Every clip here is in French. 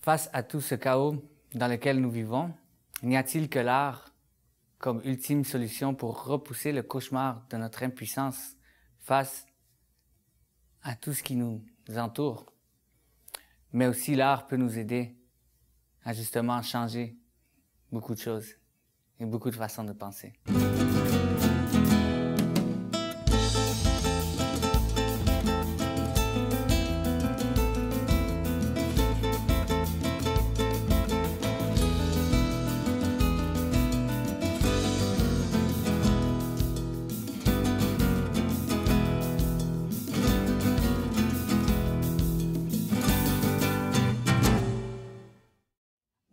Face à tout ce chaos dans lequel nous vivons, n'y a-t-il que l'art comme ultime solution pour repousser le cauchemar de notre impuissance face à tout ce qui nous entoure? Mais aussi l'art peut nous aider à justement changer beaucoup de choses et beaucoup de façons de penser.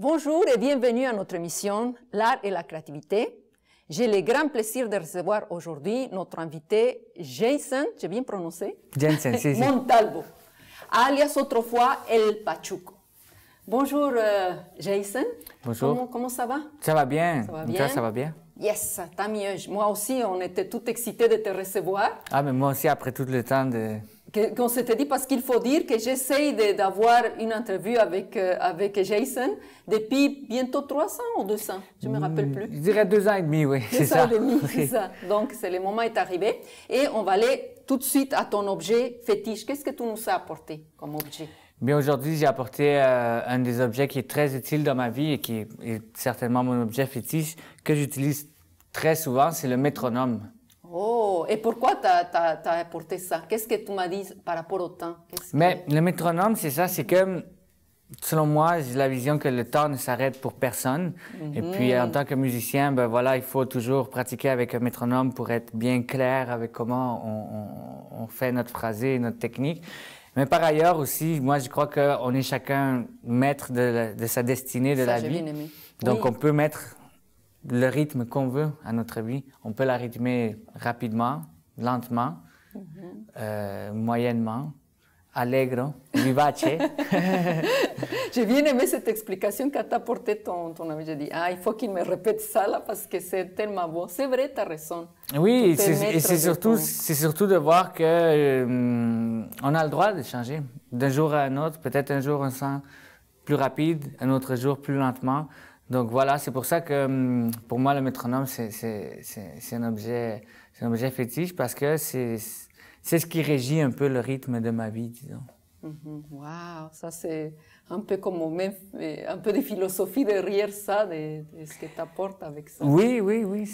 Bonjour et bienvenue à notre émission L'art et la créativité. J'ai le grand plaisir de recevoir aujourd'hui notre invité Jason, j'ai bien prononcé? Jensen, si, si. Montalvo, alias autrefois El Pachuco. Bonjour Jason. Bonjour. Comment ça va? Ça va bien. Ça va bien? Toi, ça va bien? Yes, tant mieux. Moi aussi, on était tout excités de te recevoir. Ah, mais moi aussi, après tout le temps de... Qu'on s'était dit, parce qu'il faut dire que j'essaye d'avoir une interview avec Jason depuis bientôt 300 ou 200, je ne me rappelle plus. Je dirais 2 ans et demi, oui, c'est ça. 2 ans et demi, c'est ça. Donc, le moment est arrivé. Et on va aller tout de suite à ton objet fétiche. Qu'est-ce que tu nous as apporté comme objet? Bien, aujourd'hui, j'ai apporté un des objets qui est très utile dans ma vie et qui est certainement mon objet fétiche que j'utilise très souvent, c'est le métronome. Oh, et pourquoi tu as apporté ça? Qu'est-ce que tu m'as dit par rapport au temps? Mais le métronome, c'est ça, c'est que, selon moi, j'ai la vision que le temps ne s'arrête pour personne. Et puis, en tant que musicien, ben voilà, il faut toujours pratiquer avec un métronome pour être bien clair avec comment on fait notre phrasé et notre technique. Mais par ailleurs aussi, moi, je crois qu'on est chacun maître de sa destinée, de la vie. Donc, on peut mettre le rythme qu'on veut à notre vie. On peut la rythmer rapidement, lentement, moyennement, allegro, vivace. J'ai bien aimé cette explication qu'a apporté ton ami. J'ai dit, il faut qu'il me répète ça là parce que c'est tellement beau. C'est vrai, tu as raison. Oui, et c'est surtout de voir que on a le droit de changer d'un jour à un autre. Peut-être un jour on sent plus rapide, un autre jour plus lentement. Donc voilà, c'est pour ça que pour moi le métronome c'est un objet fétiche parce que c'est ce qui régit un peu le rythme de ma vie, disons. Wow, ça c'est un peu comme même un peu de philosophie derrière ça, de ce que tu apportes avec ça. Oui,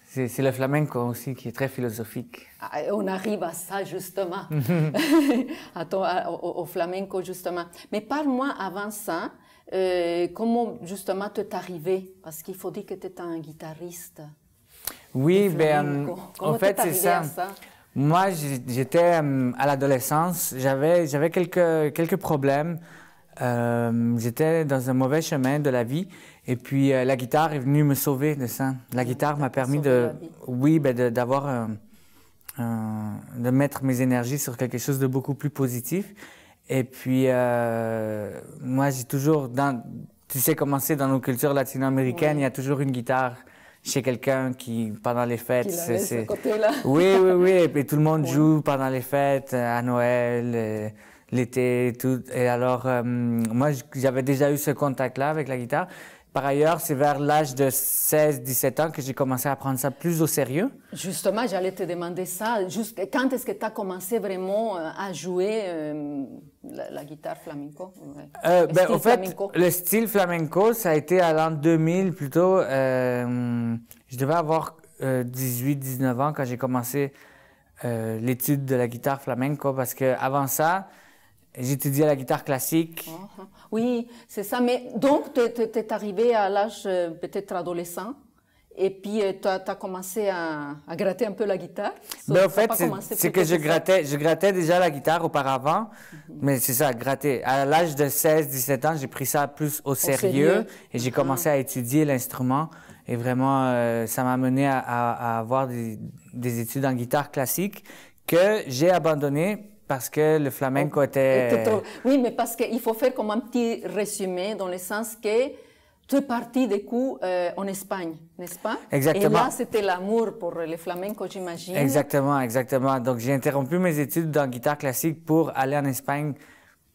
c'est le flamenco aussi qui est très philosophique. On arrive à ça justement, au flamenco justement. Mais parle-moi avant ça. Comment justement tu es arrivé? Parce qu'il faut dire que tu es un guitariste. Oui, en fait c'est ça. Moi j'étais à l'adolescence, j'avais quelques problèmes. J'étais dans un mauvais chemin de la vie et puis la guitare est venue me sauver de ça. La guitare m'a permis de mettre mes énergies sur quelque chose de beaucoup plus positif. Et puis, moi, j'ai toujours, tu sais comment c'est dans nos cultures latino-américaines, il y a toujours une guitare chez quelqu'un qui, pendant les fêtes, c'est côté-là. Oui, et puis tout le monde joue pendant les fêtes, à Noël, l'été, tout. Et alors, moi, j'avais déjà eu ce contact-là avec la guitare. Par ailleurs, c'est vers l'âge de 16-17 ans que j'ai commencé à prendre ça plus au sérieux. Justement, j'allais te demander ça. Quand est-ce que tu as commencé vraiment à jouer la guitare flamenco? En fait, le style flamenco, ça a été à l'an 2000 plutôt. Je devais avoir 18-19 ans quand j'ai commencé l'étude de la guitare flamenco parce qu'avant ça, j'étudiais la guitare classique. Oui, c'est ça. Mais donc, tu es arrivé à l'âge peut-être adolescent et puis tu as commencé à gratter un peu la guitare. En fait, c'est que je grattais déjà la guitare auparavant, mais c'est ça, gratter. À l'âge de 16-17 ans, j'ai pris ça plus au sérieux et j'ai commencé à étudier l'instrument. Et vraiment, ça m'a mené à avoir des études en guitare classique que j'ai abandonné. Parce que le flamenco était... Oui, mais parce qu'il faut faire comme un petit résumé dans le sens que tu es parti du coup en Espagne, n'est-ce pas? Exactement. Et là, c'était l'amour pour le flamenco, j'imagine. Exactement. Donc, j'ai interrompu mes études dans guitare classique pour aller en Espagne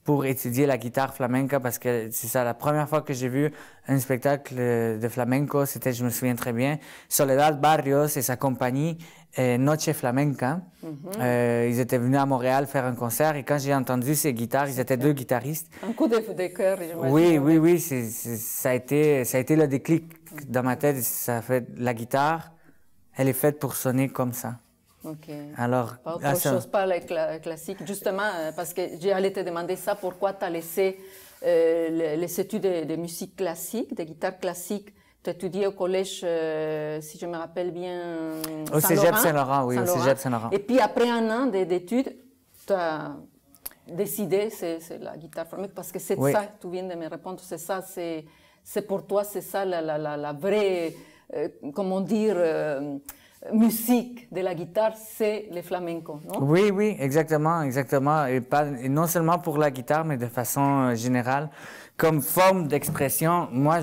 pour étudier la guitare flamenca parce que c'est ça, la première fois que j'ai vu un spectacle de flamenco, c'était, je me souviens très bien, Soledad Barrios et sa compagnie Noche Flamenca. Ils étaient venus à Montréal faire un concert et quand j'ai entendu ces guitares, ils étaient deux guitaristes. Un coup de cœur, j'imagine. Oui, ça a été le déclic dans ma tête. Ça fait, la guitare, elle est faite pour sonner comme ça. Ok. Alors, pas autre chose, pas les classiques. Justement, parce que j'allais te demander ça, pourquoi tu as laissé les études de musique classique, de guitare classique. Tu étudiais au collège, si je me rappelle bien, au Cégep Saint-Laurent, oui, au Cégep Saint-Laurent. Et puis après un an d'études, tu as décidé, c'est la guitare flamenca, parce que c'est ça, tu viens de me répondre, c'est ça, c'est pour toi, c'est ça la vraie, comment dire, musique de la guitare, c'est le flamenco, non? Oui, exactement. Et non seulement pour la guitare, mais de façon générale. Comme forme d'expression, moi,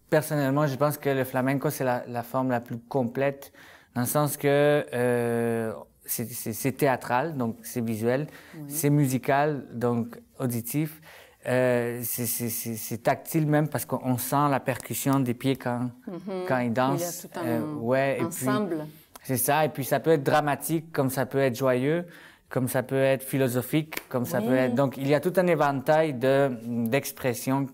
personnellement, je pense que le flamenco, c'est la forme la plus complète, dans le sens que c'est théâtral, donc c'est visuel, c'est musical, donc auditif. C'est tactile même parce qu'on sent la percussion des pieds quand ils dansent. Il y a tout un ensemble. C'est ça, et puis ça peut être dramatique comme ça peut être joyeux, comme ça peut être philosophique, comme ça peut être... Donc il y a tout un éventail d'expressions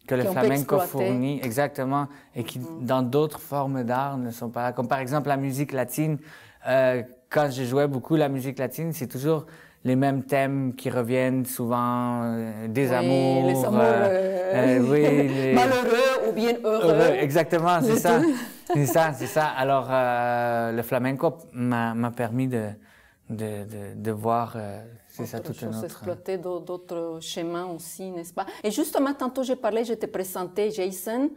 que le flamenco fournit, exactement, et qui dans d'autres formes d'art ne sont pas là. Comme par exemple la musique latine, quand je jouais beaucoup la musique latine, c'est toujours les mêmes thèmes qui reviennent souvent, des amours, les amours malheureux ou bien heureux. Exactement, c'est ça. C'est ça. Alors, le flamenco m'a permis de voir, c'est ça, tout un autre... exploiter d'autres chemins aussi, n'est-ce pas? Et justement, tantôt j'ai parlé, je t'ai présenté Jason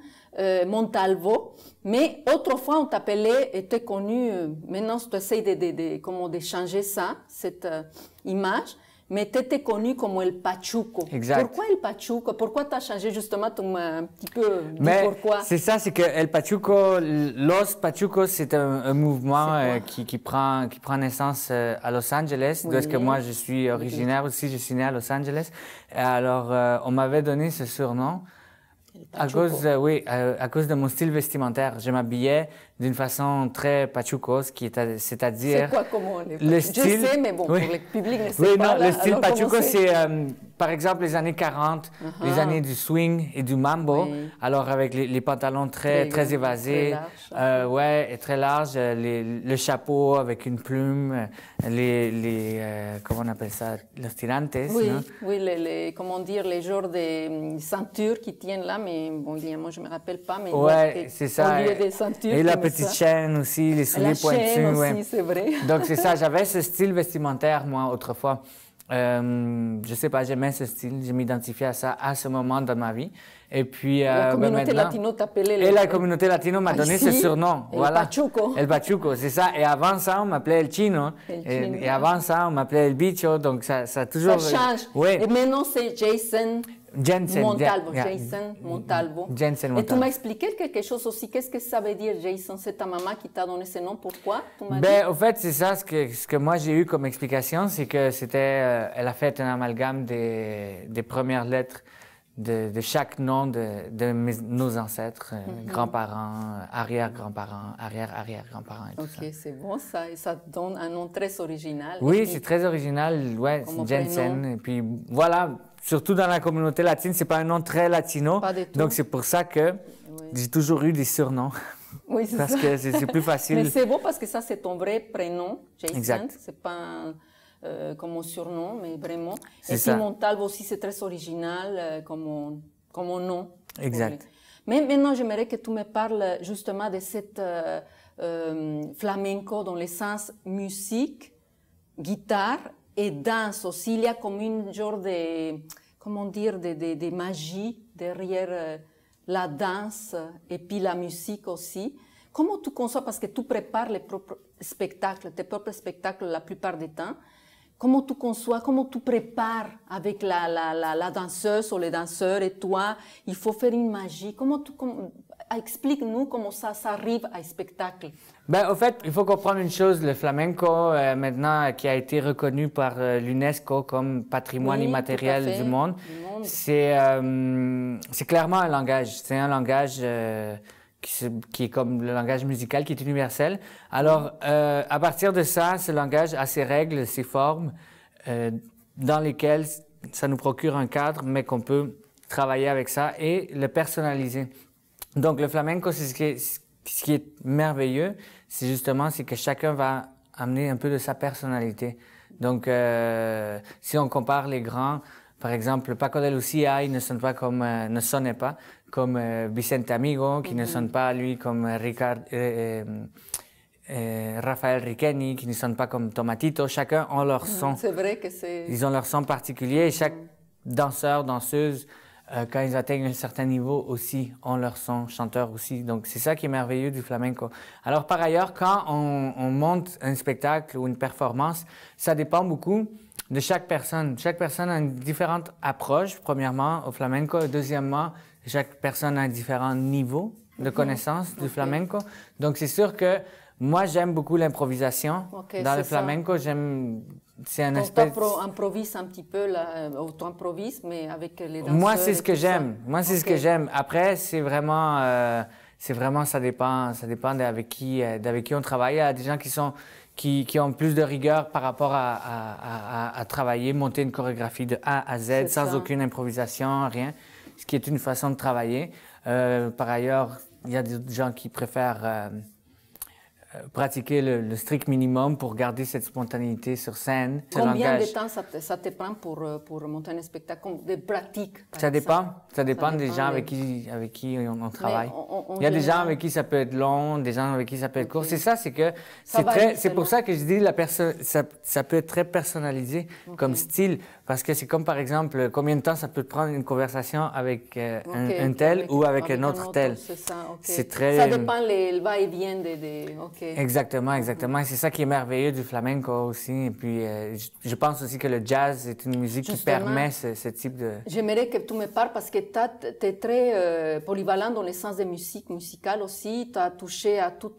Montalvo, mais autrefois on t'appelait, et t'es connu, maintenant tu essayes de changer ça, cette image, mais tu étais connu comme El Pachuco. Exact. Pourquoi El Pachuco? Pourquoi tu as changé justement? Tu m'as un petit peu dit pourquoi. C'est ça, c'est que El Pachuco, Los Pachucos, c'est un mouvement qui prend naissance à Los Angeles, d'où est-ce que moi je suis originaire aussi, je suis né à Los Angeles. Alors, on m'avait donné ce surnom. À cause de mon style vestimentaire. Je m'habillais d'une façon très pachucos, c'est-à-dire... C'est quoi, comment le style? Je sais, mais bon, pour le public ne sait pas. Le style pachuco, c'est par exemple les années 40, les années du swing et du mambo. Alors avec les pantalons très évasés, et très larges, le chapeau avec une plume, comment on appelle ça, los tirantes. Oui, comment dire, les genres de ceintures qui tiennent là, mais bon, évidemment, je ne me rappelle pas, mais c'est ça. Au lieu des ceintures. Et la petite chaîne aussi, les souliers pointus. La chaîne aussi, c'est vrai. Donc c'est ça, j'avais ce style vestimentaire, moi, autrefois. Je sais pas, j'aimais ce style, je m'identifiais à ça à ce moment de ma vie. Et puis, la communauté latino t'appelait... Et la communauté latino m'a donné ce surnom. Voilà. Pachuco. El Pachuco, c'est ça. Et avant ça, on m'appelait El Chino. Et avant ça, on m'appelait El Bicho. Donc ça a toujours... Ça change. Oui. Et maintenant, c'est Jason Montalvo. Jason Montalvo. Et tu m'as expliqué quelque chose aussi. Qu'est-ce que ça veut dire, Jason? C'est ta maman qui t'a donné ce nom. Pourquoi? Au fait, c'est ça. Ce que moi, j'ai eu comme explication, c'est que elle a fait un amalgame des premières lettres de chaque nom de nos ancêtres, grands-parents, arrière-grands-parents, arrière-arrière-grands-parents et tout ça. Ok, c'est bon ça. Et ça donne un nom très original. Oui, c'est très original. Ouais, c'est Jensen. Et puis voilà, surtout dans la communauté latine, c'est pas un nom très latino. Pas du tout. Donc c'est pour ça que j'ai toujours eu des surnoms. Oui, c'est ça. Parce que c'est plus facile. Mais c'est beau parce que ça, c'est ton vrai prénom, Jason. Exact. C'est pas comme mon surnom, mais vraiment. Et puis ça. Montalvo aussi, c'est très original comme nom. Exact. Mais maintenant, j'aimerais que tu me parles justement de cette flamenco dans le sens musique, guitare et danse aussi. Il y a comme une genre de, comment dire, de magie derrière la danse et puis la musique aussi. Comment tu conçois, parce que tu prépares tes propres spectacles la plupart du temps. Comment tu conçois, comment tu prépares avec la danseuse ou les danseurs et toi, il faut faire une magie. explique-nous comment ça arrive à un spectacle. Ben, au fait, il faut comprendre une chose, le flamenco, maintenant, qui a été reconnu par l'UNESCO comme patrimoine immatériel du monde, c'est clairement un langage. C'est un langage qui est comme le langage musical, qui est universel. Alors, à partir de ça, ce langage a ses règles, ses formes, dans lesquelles ça nous procure un cadre, mais qu'on peut travailler avec ça et le personnaliser. Donc, le flamenco, c'est ce qui est merveilleux, c'est que chacun va amener un peu de sa personnalité. Donc, si on compare les grands, par exemple, Paco de Lucia, il ne sonne pas comme, ne sonnait pas comme Vicente Amigo, qui ne sonne pas, lui, comme Rafael Riqueni, qui ne sonne pas comme Tomatito. Chacun a leur son. C'est vrai que c'est... Ils ont leur son particulier et chaque danseur, danseuse, quand ils atteignent un certain niveau aussi, ont leur son, chanteur aussi. Donc, c'est ça qui est merveilleux du flamenco. Alors, par ailleurs, quand on monte un spectacle ou une performance, ça dépend beaucoup de chaque personne. Chaque personne a une différente approche, premièrement, au flamenco. Et deuxièmement, chaque personne a un différent niveau de connaissance du flamenco. Donc, c'est sûr que moi, j'aime beaucoup l'improvisation. Dans le flamenco, j'aime... C'est un aspect... improvise un petit peu, tu improvises, mais avec les danseurs... Moi, c'est ce que j'aime. Moi, c'est ce que j'aime. Après, c'est vraiment, ça dépend avec qui on travaille. Il y a des gens qui ont plus de rigueur par rapport à travailler, monter une chorégraphie de A à Z sans aucune improvisation, rien, ce qui est une façon de travailler. Par ailleurs, il y a des gens qui préfèrent pratiquer le strict minimum pour garder cette spontanéité sur scène. Combien de temps ça te prend pour monter un spectacle de pratique? Ça dépend des gens avec qui on travaille. Il y a des gens avec qui ça peut être long, des gens avec qui ça peut être court. C'est ça, c'est pour ça que je dis ça peut être très personnalisé comme style, parce que c'est comme par exemple combien de temps ça peut prendre une conversation avec un tel ou avec un autre tel. C'est très... Ça dépend le va-et-vient Exactement. Et c'est ça qui est merveilleux du flamenco aussi. Et puis, je pense aussi que le jazz est une musique qui permet ce type de... J'aimerais que tu me parles parce que tu es très polyvalent dans le sens de musique musicale aussi. Tu as touché à tout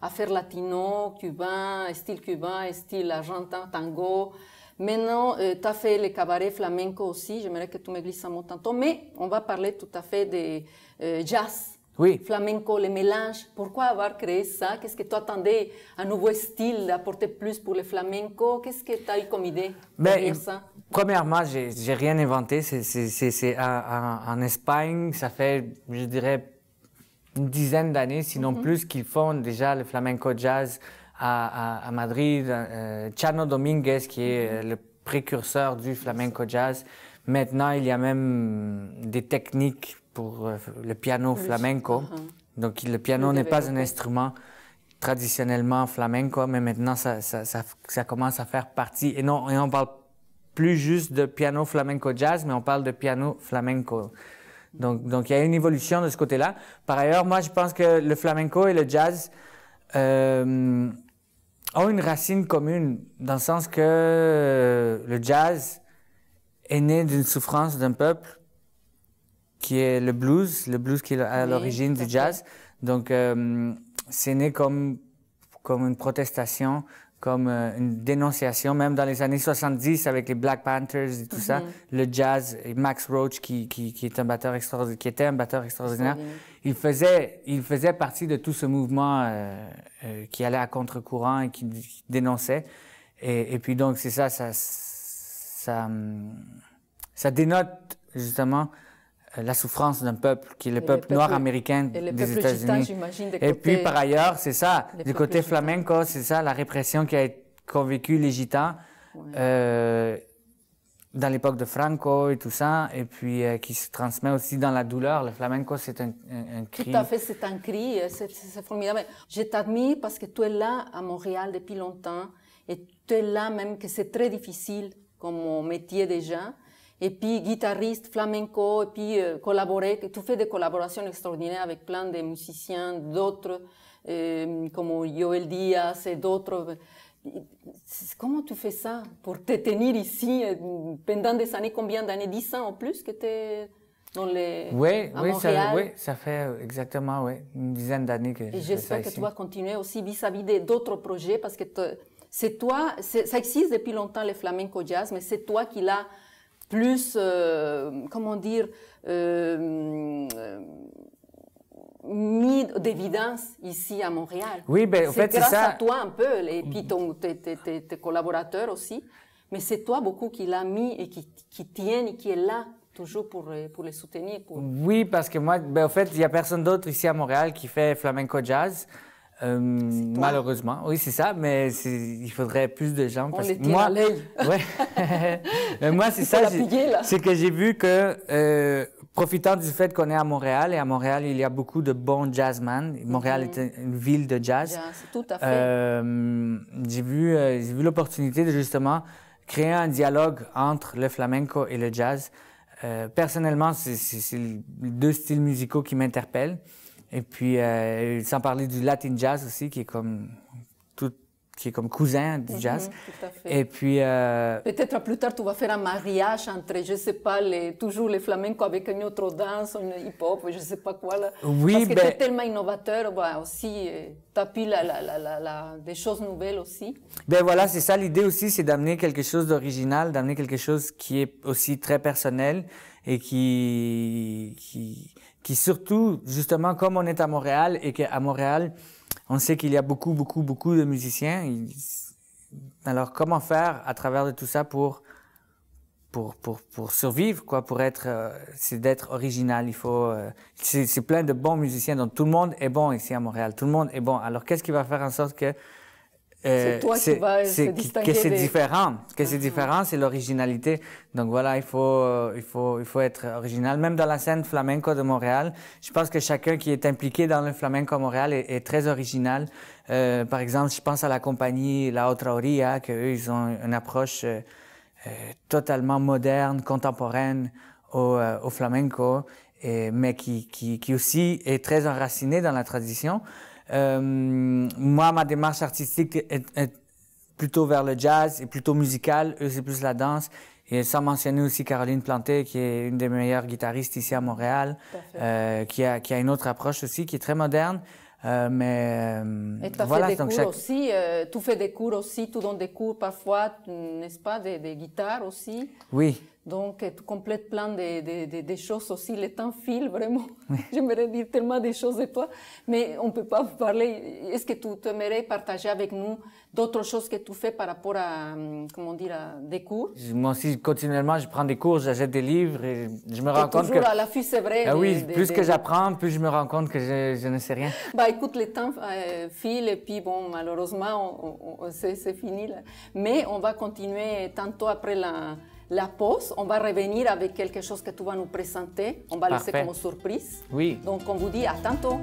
affaires latino, cubain, style argentin, tango. Maintenant, tu as fait le cabaret flamenco aussi. J'aimerais que tu me glisses un mot tantôt. Mais on va parler tout à fait de jazz. Oui. Flamenco, les mélanges. Pourquoi avoir créé ça? Qu'est-ce que tu attendais? Un nouveau style, d'apporter plus pour le flamenco? Qu'est-ce que tu as eu comme idée derrière ça? Premièrement, j'ai rien inventé. C'est en Espagne, ça fait, je dirais, une dizaine d'années, sinon plus, qu'ils font déjà le flamenco jazz à Madrid. Chano Dominguez, qui est le précurseur du flamenco jazz. Maintenant, il y a même des techniques pour le piano flamenco. Donc, le piano n'est pas un instrument traditionnellement flamenco, mais maintenant, ça commence à faire partie. Et on ne parle plus juste de piano flamenco jazz, mais on parle de piano flamenco. Donc il y a une évolution de ce côté-là. Par ailleurs, moi, je pense que le flamenco et le jazz ont une racine commune, dans le sens que le jazz est né d'une souffrance d'un peuple qui est le blues qui est à l'origine du jazz. Donc, c'est né comme une protestation, comme une dénonciation. Même dans les années 70, avec les Black Panthers et tout ça, le jazz, et Max Roach, qui était un batteur extraordinaire, il faisait partie de tout ce mouvement qui allait à contre-courant et qui dénonçait. Et puis donc, c'est ça dénote justement la souffrance d'un peuple, qui est le peuple noir américain des États-Unis. Et puis, par ailleurs, c'est ça, du côté flamenco, c'est ça, la répression qu'ont vécu les Gitans dans l'époque de Franco et tout ça, et puis qui se transmet aussi dans la douleur. Le flamenco, c'est un cri. Tout à fait, c'est un cri, c'est formidable. Je t'admire parce que tu es là à Montréal depuis longtemps, et tu es là même que c'est très difficile comme métier déjà. Et puis guitariste flamenco, et puis collaborer, tu fais des collaborations extraordinaires avec plein de musiciens, d'autres, comme Joël Diaz et d'autres. Comment tu fais ça pour te tenir ici pendant des années, combien d'années? 10 ans en plus que tu es Oui, à oui, Montréal. oui, ça fait exactement une dizaine d'années que Et je fais ça j'espère que ici. tu vas continuer aussi vis-à-vis d'autres projets parce que c'est toi, ça existe depuis longtemps le flamenco jazz, mais c'est toi qui l'as plus, comment dire, mis d'évidence ici à Montréal. Oui, ben, en fait, c'est grâce ça. à toi un peu, et puis tes collaborateurs aussi, mais c'est toi beaucoup qui l'a mis et qui tiennent et qui est là toujours pour les soutenir. Oui, parce que moi, ben, en fait, il n'y a personne d'autre ici à Montréal qui fait flamenco jazz. Malheureusement, oui, c'est ça, mais il faudrait plus de gens. On les tire à l'œil. Ouais. Moi, c'est ça, c'est que j'ai vu que, profitant du fait qu'on est à Montréal, et à Montréal, il y a beaucoup de bons jazzmen. Montréal est une ville de jazz. Tout à fait. J'ai vu l'opportunité de justement créer un dialogue entre le flamenco et le jazz. Personnellement, c'est les deux styles musicaux qui m'interpellent. Et puis, sans parler du latin jazz aussi, qui est comme cousin du jazz. Tout à fait. Et puis... Peut-être plus tard, tu vas faire un mariage entre, je ne sais pas, toujours les flamenco avec une autre danse, une hip-hop, je ne sais pas quoi. Là. Oui, parce que tu es tellement innovateur, aussi, tu appuies des choses nouvelles aussi. Ben voilà, c'est ça l'idée aussi, c'est d'amener quelque chose d'original, d'amener quelque chose qui est aussi très personnel et qui surtout, justement, comme on est à Montréal et qu'à Montréal, on sait qu'il y a beaucoup de musiciens. Alors, comment faire à travers de tout ça pour survivre, quoi, c'est d'être original. Il faut, c'est plein de bons musiciens, donc tout le monde est bon ici à Montréal. Tout le monde est bon. Alors, qu'est-ce qui va faire en sorte que c'est toi qui vas se distinguer. Que c'est différent. Que c'est différent, c'est l'originalité. Donc voilà, il faut être original. Même dans la scène flamenco de Montréal, je pense que chacun qui est impliqué dans le flamenco à Montréal est très original. Par exemple, je pense à la compagnie La Otra Orilla, qu'eux, ils ont une approche totalement moderne, contemporaine au flamenco, mais qui aussi est très enracinée dans la tradition. Moi, ma démarche artistique est plutôt vers le jazz et plutôt musicale. Eux, c'est plus la danse. Et sans mentionner aussi Caroline Planté, qui est une des meilleures guitaristes ici à Montréal, qui a une autre approche aussi, qui est très moderne. Et tu as fait des cours aussi, tu fais des cours aussi, tu donnes des cours parfois, n'est-ce pas, des guitares aussi. Oui. Donc, tu complètes plein de choses aussi. Le temps file, vraiment. Oui. J'aimerais dire tellement de choses de toi, mais on ne peut pas parler. Est-ce que tu aimerais partager avec nous d'autres choses que tu fais par rapport à, comment dire, à des cours? Moi aussi, continuellement, je prends des cours, j'achète des livres et je me rends compte que... toujours à l'affût, c'est vrai. Ah oui, plus que j'apprends, plus je me rends compte que je ne sais rien. Bah, écoute, le temps file et puis, bon, malheureusement, c'est fini. Là. Mais on va continuer tantôt après la pause, on va revenir avec quelque chose que tu vas nous présenter. On va laisser comme surprise. Oui. Donc, on vous dit à tantôt.